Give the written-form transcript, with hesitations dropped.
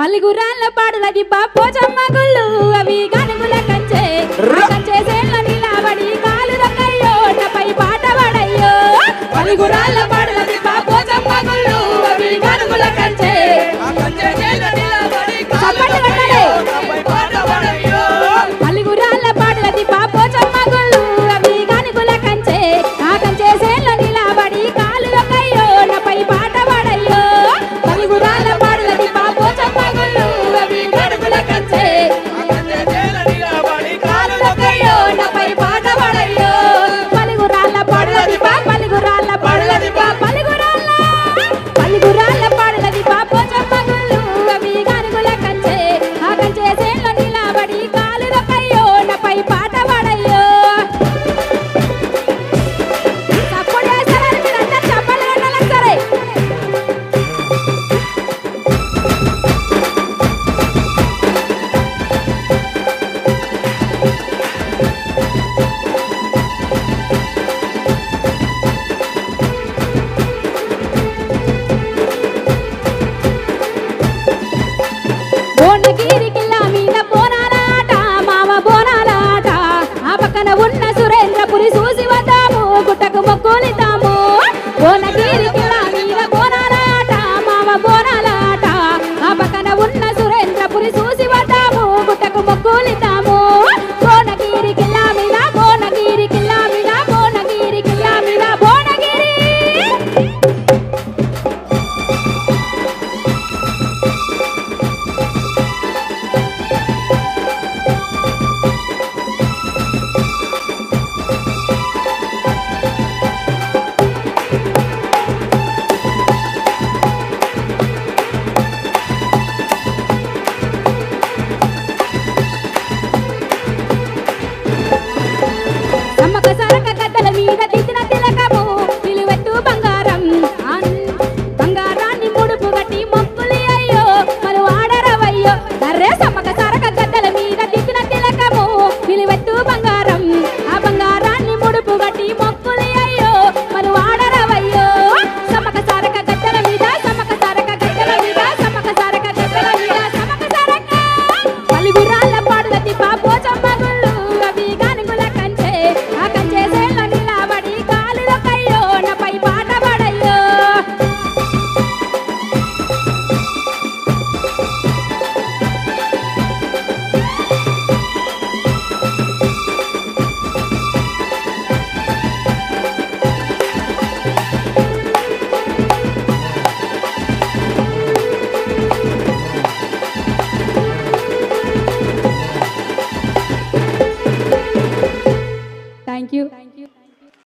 పల్లిగురాళ్ళ పాడులది పోచమ్మ గుళ్ళు అవి గనుగుల కంచే కంచే సేన్ల నిలబడి కాలు రకయ్యో నపై పాట పడయ్యో పల్లిగురాళ్ళ పాడులది పోచమ్మ గుళ్ళు అవి గనుగుల కంచే కంచే సేన్ల నిలబడి కాలు రకయ్యో నపై పాట పడయ్యో పల్లిగురాళ్ళ పాడులది పోచమ్మ గుళ్ళు అవి గనుగుల కంచే కంచే సేన్ల నిలబడి కాలు రకయ్యో నపై పాట పడయ్యో పల్లిగురాళ్ళ పాడులది పోచమ్మ గుళ్ళు అవి గనుగుల కంచే కంచే సేన్ల నిలబడి కాలు రకయ్యో నపై పాట పడయ్యో పల్లిగురాళ్ళ పాడులది పల్లిగురాళ్ళ పాడులది పల్లిగురాళ్ళ పాడులది పోచమ్మ గుళ్ళు అవి గనుగుల కంచే కంచే సేన్ల నిలబడి కాలు రకయ్యో నపై పాట పడయ్యో తప్పుడు వేసారు మీరందరూ చెప్పలు కట్టాలి సరే బోనగిరి కిల్ల మీద బోనాలాట మామ బోనాలాట ఆ పక్కన ఉన్న సురేంద్రపురి చూసి వద్దాము గుట్టకు మొక్కులిద్దాము బోనగిరి కిల్ల మీద బోనాలాట మామ బోనాలాట ఆ పక్కన ఉన్న సురేంద్రపురి చూసి వద్దాము గుట్టకు మొక్కులిద్దాము బోనగిరి కిల్ల మీద బోనగిరి కిల్ల మీద బోనగిరి కిల్ల మీద బోనగిరి సమ్మక సరక గద్దల మీద దిద్దిన తిలకము నిలువెత్తు బంగారం బంగారాన్ని ముడుపు గట్టి మొక్కులి అయ్యో మను ఆడరవయ్యో అర్రే సమ్మక సరక గద్దల మీద దిద్దిన తిలకము నిలువెత్తు బంగారం ఆ బంగారాన్ని ముడుపు గట్టి మొక్కులి అయ్యో మను ఆడరవయ్యో సమ్మక సరక గద్దల మీద సమ్మక సరక గద్దల మీద సమ్మక సరక గద్దల మీద సమ్మక సరక పల్లిగురాళ్ళ పాడులది పోచమ్మ గుళ్ళు అవి గనుగుల కంచే కంచే సేన్ల నిలబడి కాలు రకయ్యో నపై పాట పడయ్యో థ్యాంక్ యూ